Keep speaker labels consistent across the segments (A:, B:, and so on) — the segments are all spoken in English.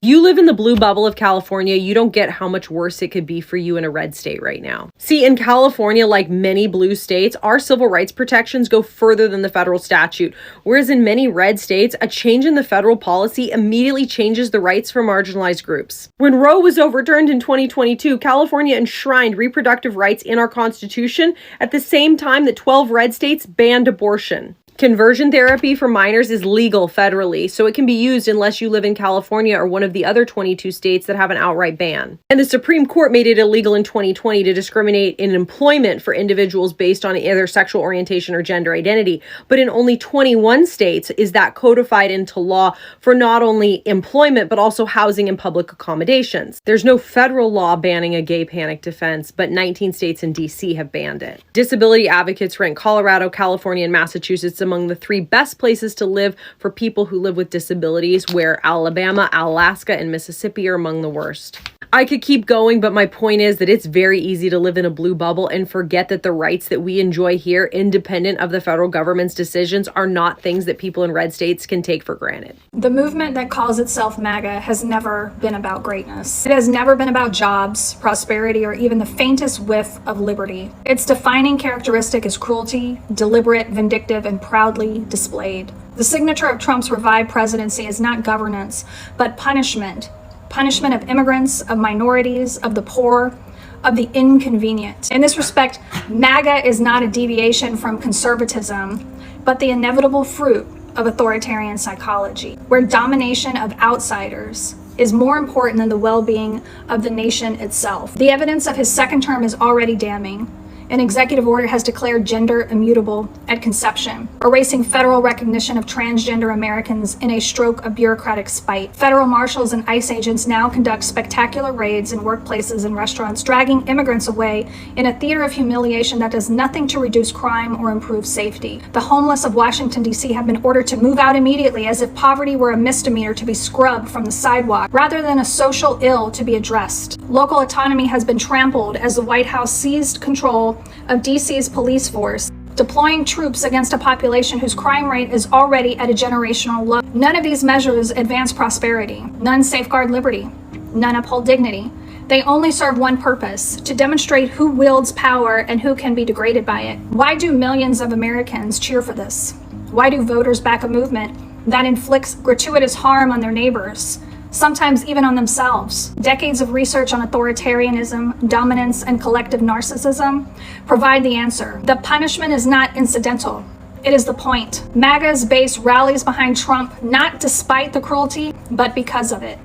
A: You live in the blue bubble of California, you don't get how much worse it could be for you in a red state right now. See, in California, like many blue states, our civil rights protections go further than the federal statute, whereas in many red states, a change in the federal policy immediately changes the rights for marginalized groups. When Roe was overturned in 2022, California enshrined reproductive rights in our Constitution at the same time that 12 red states banned abortion. Conversion therapy for minors is legal federally, so it can be used unless you live in California or one of the other 22 states that have an outright ban. And the Supreme Court made it illegal in 2020 to discriminate in employment for individuals based on either sexual orientation or gender identity. But in only 21 states is that codified into law for not only employment, but also housing and public accommodations. There's no federal law banning a gay panic defense, but 19 states and DC have banned it. Disability advocates rank Colorado, California, and Massachusetts among the 3 best places to live for people who live with disabilities, where Alabama, Alaska, and Mississippi are among the worst. I could keep going, but my point is that it's very easy to live in a blue bubble and forget that the rights that we enjoy here, independent of the federal government's decisions, are not things that people in red states can take for granted.
B: The movement that calls itself MAGA has never been about greatness. It has never been about jobs, prosperity, or even the faintest whiff of liberty. Its defining characteristic is cruelty, deliberate, vindictive, and proudly displayed. The signature of Trump's revived presidency is not governance, but punishment. Punishment of immigrants, of minorities, of the poor, of the inconvenient. In this respect, MAGA is not a deviation from conservatism, but the inevitable fruit of authoritarian psychology, where domination of outsiders is more important than the well-being of the nation itself. The evidence of his second term is already damning. An executive order has declared gender immutable at conception, erasing federal recognition of transgender Americans in a stroke of bureaucratic spite. Federal marshals and ICE agents now conduct spectacular raids in workplaces and restaurants, dragging immigrants away in a theater of humiliation that does nothing to reduce crime or improve safety. The homeless of Washington, D.C. have been ordered to move out immediately, as if poverty were a misdemeanor to be scrubbed from the sidewalk, rather than a social ill to be addressed. Local autonomy has been trampled as the White House seized control of DC's police force, deploying troops against a population whose crime rate is already at a generational low. None of these measures advance prosperity. None safeguard liberty. None uphold dignity. They only serve one purpose: to demonstrate who wields power and who can be degraded by it. Why do millions of Americans cheer for this? Why do voters back a movement that inflicts gratuitous harm on their neighbors, sometimes even on themselves? Decades of research on authoritarianism, dominance, and collective narcissism provide the answer. The punishment is not incidental. It is the point. MAGA's base rallies behind Trump not despite the cruelty, but because of it.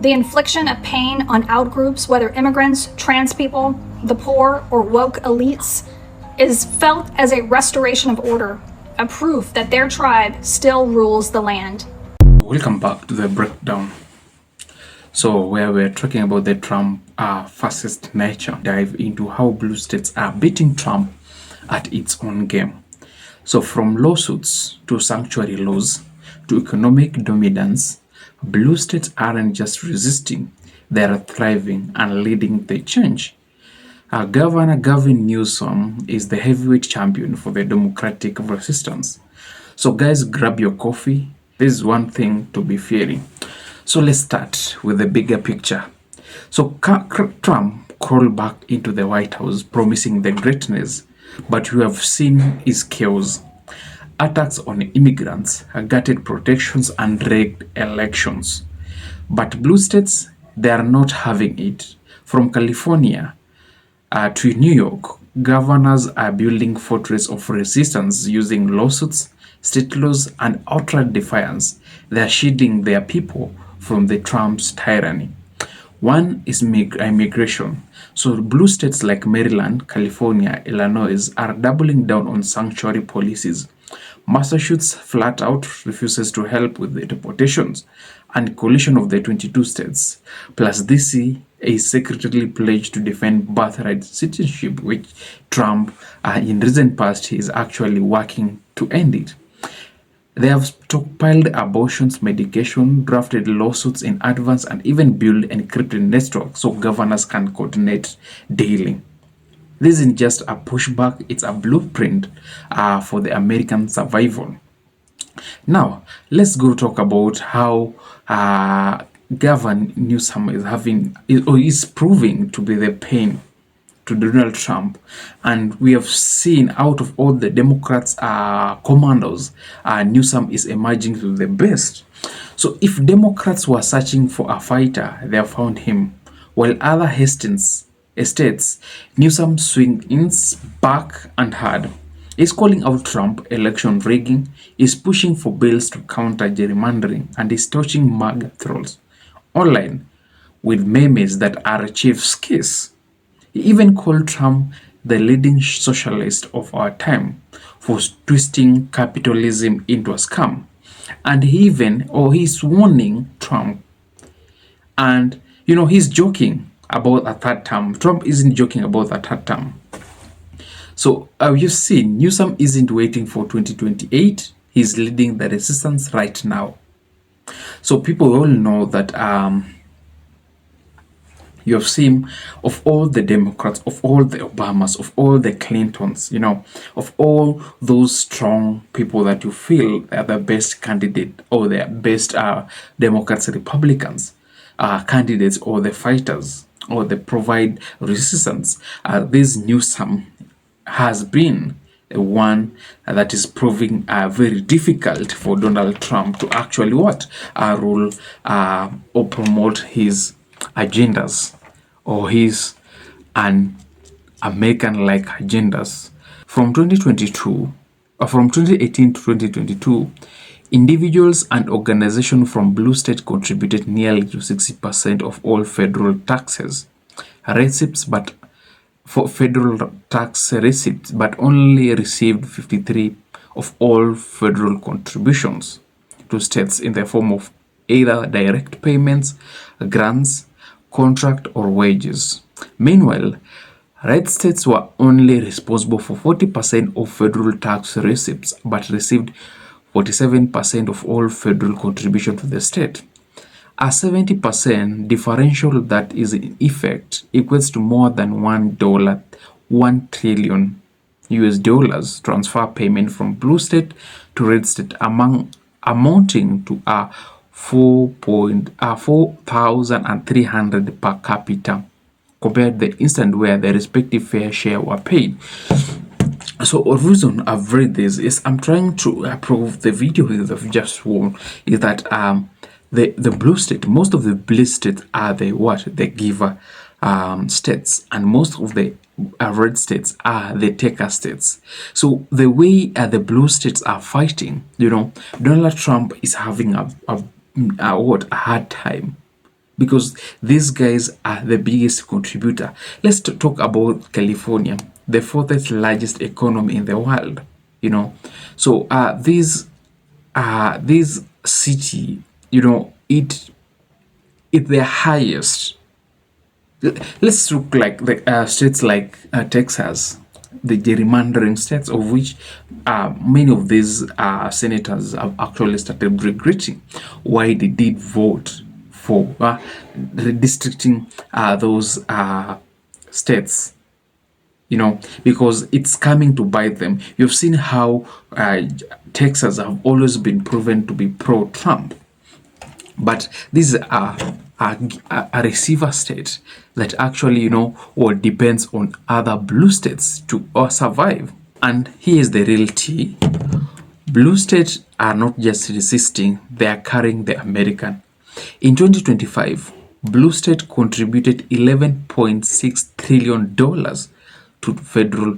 B: The infliction of pain on outgroups, whether immigrants, trans people, the poor, or woke elites, is felt as a restoration of order, a proof that their tribe still rules the land.
C: Welcome back to the breakdown. So where we're talking about the Trump fascist nature, dive into how blue states are beating Trump at its own game. So from lawsuits to sanctuary laws to economic dominance, blue states aren't just resisting, they're thriving and leading the change. Governor Gavin Newsom is the heavyweight champion for the democratic resistance. So guys, grab your coffee. There's one thing to be fearing. So let's start with the bigger picture. So Trump crawled back into the White House promising the greatness, but we have seen is chaos. Attacks on immigrants, gutted protections, and rigged elections. But blue states, they are not having it. From California to New York, governors are building fortress of resistance using lawsuits, state laws, and outright defiance. They are shielding their people from the Trump's tyranny. One is immigration. So blue states like Maryland, California, Illinois are doubling down on sanctuary policies. Massachusetts flat out refuses to help with the deportations, and coalition of the 22 states, plus DC is secretly pledged to defend birthright citizenship, which Trump in recent past is actually working to end it. They have stockpiled abortions, medication, drafted lawsuits in advance, and even built encrypted networks so governors can coordinate daily. This isn't just a pushback, it's a blueprint for the American survival. Now, let's go talk about how Gavin Newsom is proving to be the pain to Donald Trump, and we have seen out of all the Democrats commandos, Newsom is emerging to the best. So if Democrats were searching for a fighter, they have found him, while other estates, Newsom swings back and hard. He's calling out Trump election rigging, is pushing for bills to counter gerrymandering, and is touching MAGA trolls online with memes that are Chief's kiss. He even called Trump the leading socialist of our time for twisting capitalism into a scam. And he's warning Trump. And, he's joking about a third term. Trump isn't joking about a third term. So, you've seen, Newsom isn't waiting for 2028. He's leading the resistance right now. So, people all know that you have seen of all the Democrats, of all the Obamas, of all the Clintons, of all those strong people that you feel are the best candidate or the best Democrats, Republicans, candidates, or the fighters, or they provide resistance. This Newsom has been one that is proving very difficult for Donald Trump to actually rule or promote his agendas or his American-like agendas. From 2018 to 2022, individuals and organizations from blue state contributed nearly to 60% of all federal taxes receipts, but only received 53% of all federal contributions to states in the form of either direct payments, grants, contract, or wages. Meanwhile, red states were only responsible for 40% of federal tax receipts but received 47% of all federal contribution to the state. A 70% differential that is in effect equates to more than $1 trillion US dollars transfer payment from blue state to red state, amounting to a 4,300 per capita compared to the instant where the respective fair share were paid. So the reason I've read this is I'm trying to prove the video that I've just shown is that the blue state, most of the blue states are the giver states, and most of the red states are the taker states. So the way the blue states are fighting, Donald Trump is having a hard time because these guys are the biggest contributor. Let's talk about California, the fourth largest economy in the world. So this city, it's the highest. Let's look like the states like Texas, the gerrymandering states, of which many of these senators have actually started regretting why they did vote for redistricting those states. Because it's coming to bite them. You've seen how Texas have always been proven to be pro-Trump. But this is a receiver state that actually, depends on other blue states to survive. And here's the real tea. Blue states are not just resisting, they are carrying the American. In 2025, blue state contributed $11.6 trillion to federal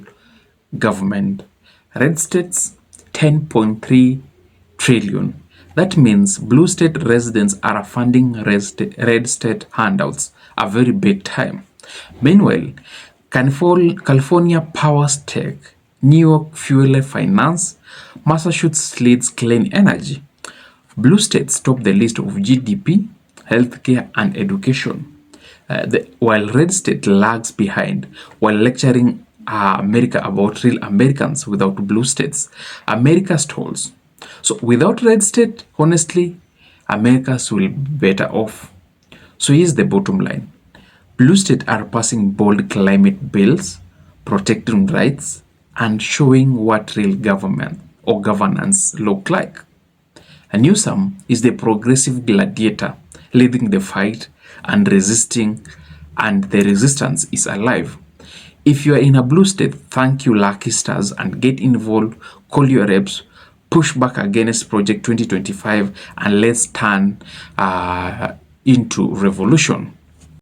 C: government. Red states, 10.3 trillion. That means blue state residents are funding red state handouts a very big time. Meanwhile, California powers tech, New York fuel finance, Massachusetts leads clean energy. Blue states top the list of GDP, healthcare, and education, while red state lags behind while lecturing America about real Americans. Without blue states, America stalls. So without red state, honestly, Americans will be better off. So here's the bottom line. Blue states are passing bold climate bills, protecting rights, and showing what real government or governance look like. And Newsom is the progressive gladiator leading the fight and resisting, and the resistance is alive. If you are in a blue state, thank you, lucky stars, and get involved, call your reps, push back against Project 2025, and let's turn into revolution.